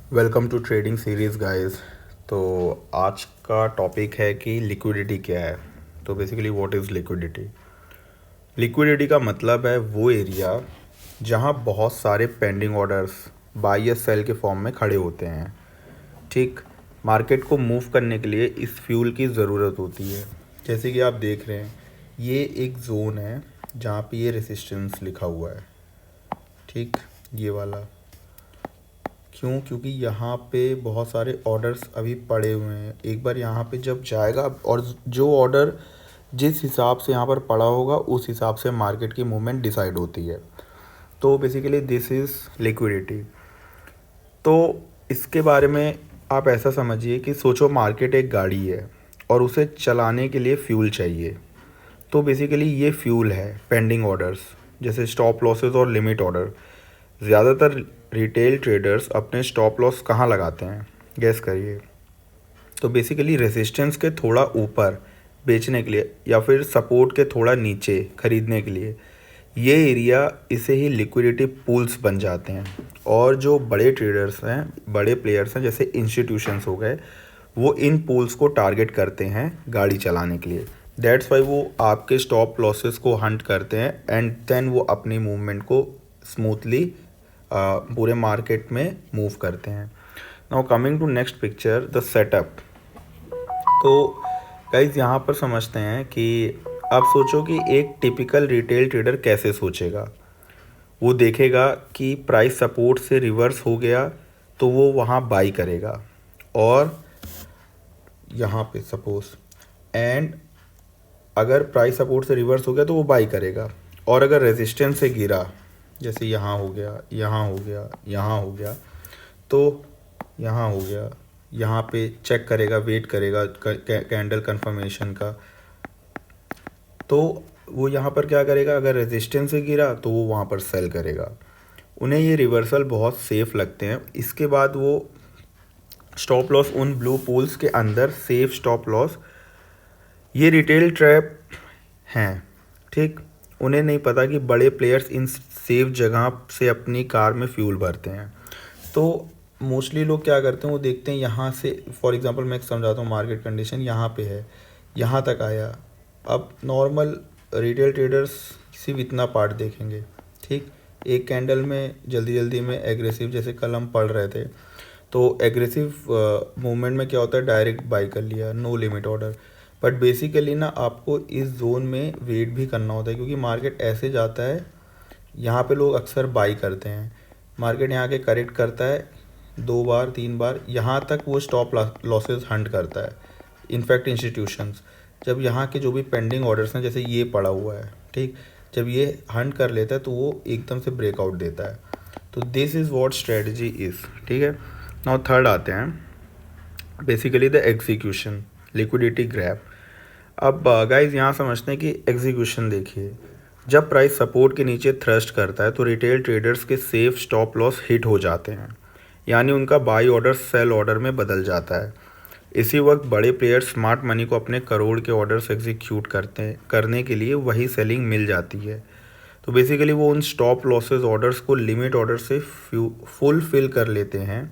Welcome to trading series guys. तो आज का टॉपिक है कि लिक्विडिटी क्या है। तो basically what is liquidity. Liquidity का मतलब है वो एरिया जहां बहुत सारे पेंडिंग ऑर्डर्स बाई या सेल के फॉर्म में खड़े होते हैं। ठीक, मार्केट को मूव करने के लिए इस फ्यूल की ज़रूरत होती है। जैसे कि आप देख रहे हैं, ये एक जोन है जहाँ पे ये रेसिस्टेंस लिखा हुआ है। ठीक, ये वाला क्यों? क्योंकि यहाँ पे बहुत सारे ऑर्डर्स अभी पड़े हुए हैं। एक बार यहाँ पे जब जाएगा और जो ऑर्डर जिस हिसाब से यहाँ पर पड़ा होगा उस हिसाब से मार्केट की मूवमेंट डिसाइड होती है। तो बेसिकली दिस इज़ लिक्विडिटी। तो इसके बारे में आप ऐसा समझिए कि सोचो मार्केट एक गाड़ी है और उसे चलाने के लिए फ्यूल चाहिए। तो बेसिकली ये फ्यूल है पेंडिंग ऑर्डर्स, जैसे स्टॉप लॉसेस और लिमिट ऑर्डर। ज़्यादातर रिटेल ट्रेडर्स अपने स्टॉप लॉस कहाँ लगाते हैं, गैस करिए। तो बेसिकली रेजिस्टेंस के थोड़ा ऊपर बेचने के लिए या फिर सपोर्ट के थोड़ा नीचे खरीदने के लिए। ये एरिया इसे ही लिक्विडिटी पूल्स बन जाते हैं। और जो बड़े ट्रेडर्स हैं, बड़े प्लेयर्स हैं, जैसे इंस्टीट्यूशंस हो गए, वो इन पूल्स को टारगेट करते हैं गाड़ी चलाने के लिए। दैट्स वाई वो आपके स्टॉप लॉसेस को हंट करते हैं एंड देन वो अपनी मूवमेंट को स्मूथली पूरे मार्केट में मूव करते हैं। Now coming to next picture, the setup. तो गाइज यहाँ पर समझते हैं कि आप सोचो कि एक टिपिकल रिटेल ट्रेडर कैसे सोचेगा। वो देखेगा कि प्राइस सपोर्ट से रिवर्स हो गया तो वो वहाँ बाई करेगा, और यहाँ पे सपोज एंड अगर प्राइस सपोर्ट से रिवर्स हो गया तो वो बाई करेगा। और अगर रेजिस्टेंस से गिरा, जैसे यहाँ हो गया, यहाँ हो गया, यहाँ हो गया, तो यहाँ हो गया, यहाँ पे चेक करेगा, वेट करेगा कैंडल कंफर्मेशन का। तो वो यहाँ पर क्या करेगा, अगर रेजिस्टेंस से गिरा तो वो वहाँ पर सेल करेगा। उन्हें ये रिवर्सल बहुत सेफ लगते हैं। इसके बाद वो स्टॉप लॉस उन ब्लू पूल्स के अंदर, सेफ स्टॉप लॉस, ये रिटेल ट्रैप हैं। ठीक, उन्हें नहीं पता कि बड़े प्लेयर्स इन सेफ जगह से अपनी कार में फ्यूल भरते हैं। तो मोस्टली लोग क्या करते हैं, वो देखते हैं यहाँ से, फॉर एग्जांपल मैं समझाता हूँ, मार्केट कंडीशन यहाँ पे है, यहाँ तक आया। अब नॉर्मल रिटेल ट्रेडर्स सिर्फ इतना पार्ट देखेंगे। ठीक, एक कैंडल में जल्दी जल्दी में एग्रेसिव, जैसे कल हम पढ़ रहे थे, तो एग्रेसिव मूवमेंट में क्या होता है, डायरेक्ट बाई कर लिया, no limit order. But basically ना आपको इस जोन में वेट भी करना होता है, क्योंकि मार्केट ऐसे जाता है, यहाँ पे लोग अक्सर बाई करते हैं। मार्केट यहाँ के करेक्ट करता है 2 बार 3 बार, यहाँ तक वो स्टॉप लॉसेस हंट करता है। इनफैक्ट इंस्टीट्यूशंस जब यहाँ के जो भी पेंडिंग ऑर्डर्स हैं, जैसे ये पड़ा हुआ है, ठीक, जब ये हंट कर लेता है तो वो एकदम से ब्रेकआउट देता है। तो this is what strategy is. ठीक है, नाउ थर्ड आते हैं, basically the execution, liquidity grab. अब गाइज यहाँ समझते हैं कि एग्जीक्यूशन देखिए, जब प्राइस सपोर्ट के नीचे थ्रस्ट करता है तो रिटेल ट्रेडर्स के सेफ स्टॉप लॉस हिट हो जाते हैं, यानी उनका बाई ऑर्डर सेल ऑर्डर में बदल जाता है। इसी वक्त बड़े प्लेयर्स स्मार्ट मनी को अपने करोड़ के ऑर्डर्स एग्जीक्यूट करने के लिए वही सेलिंग मिल जाती है। तो बेसिकली वो उन स्टॉप लॉसेस ऑर्डर्स को लिमिट ऑर्डर से फुलफिल कर लेते हैं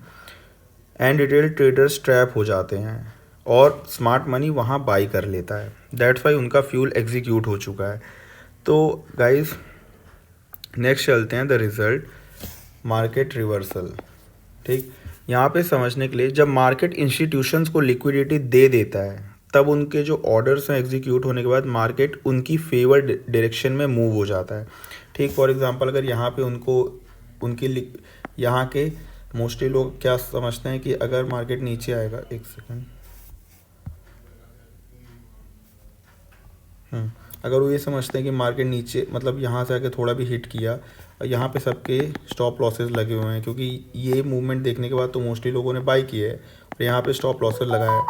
एंड रिटेल ट्रेडर्स ट्रैप हो जाते हैं और स्मार्ट मनी वहाँ बाई कर लेता है। दैट्स वाई उनका फ्यूल एग्जीक्यूट हो चुका है। तो गाइस नेक्स्ट चलते हैं, द रिज़ल्ट, मार्केट रिवर्सल। ठीक, यहाँ पे समझने के लिए, जब मार्केट इंस्टीट्यूशंस को लिक्विडिटी दे देता है तब उनके जो ऑर्डर्स हैं एग्जीक्यूट होने के बाद मार्केट उनकी फेवर डायरेक्शन में मूव हो जाता है। ठीक, फॉर एग्जांपल अगर यहाँ पे उनको उनकी यहाँ के मोस्टली लोग क्या समझते हैं कि अगर मार्केट नीचे आएगा, एक सेकंड, अगर वो ये समझते हैं कि मार्केट नीचे, मतलब यहाँ से आके थोड़ा भी हिट किया, यहाँ पे सबके स्टॉप लॉसेस लगे हुए हैं, क्योंकि ये मूवमेंट देखने के बाद तो मोस्टली लोगों ने बाई किया है और यहाँ पे स्टॉप लॉसेस लगाया है।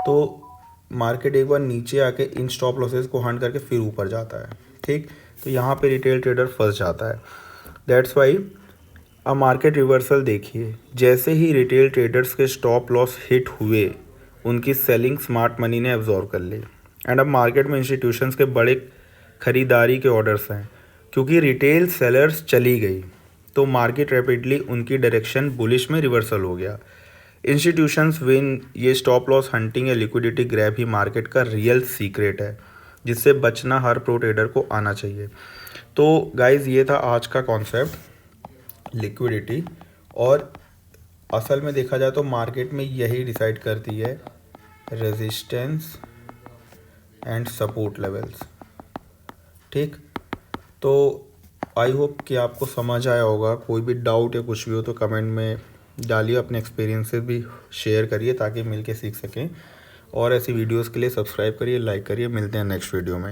तो मार्केट एक बार नीचे आके इन स्टॉप लॉसेस को हंट करके फिर ऊपर जाता है। ठीक, तो यहाँ पे रिटेल ट्रेडर फंस जाता है। दैट्स वाई अब मार्केट रिवर्सल देखिए, जैसे ही रिटेल ट्रेडर्स के स्टॉप लॉस हिट हुए उनकी सेलिंग स्मार्ट मनी ने एब्जॉर्व कर ली एंड अब मार्केट में इंस्टीट्यूशंस के बड़े खरीदारी के ऑर्डर्स हैं, क्योंकि रिटेल सेलर्स चली गई तो मार्केट रैपिडली उनकी डायरेक्शन बुलिश में रिवर्सल हो गया। इंस्टीट्यूशंस विन, ये स्टॉप लॉस हंटिंग या लिक्विडिटी ग्रैब ही मार्केट का रियल सीक्रेट है, जिससे बचना हर प्रो ट्रेडर को आना चाहिए। तो गाइज़ ये था आज का कॉन्सेप्ट लिक्विडिटी, और असल में देखा जाए तो मार्केट में यही डिसाइड करती है रेजिस्टेंस एंड सपोर्ट लेवल्स। ठीक, तो आई होप कि आपको समझ आया होगा। कोई भी डाउट या कुछ भी हो तो कमेंट में डालिए, अपने एक्सपीरियंसेस भी शेयर करिए ताकि मिलके सीख सकें। और ऐसी वीडियोस के लिए सब्सक्राइब करिए, लाइक करिए। मिलते हैं नेक्स्ट वीडियो में।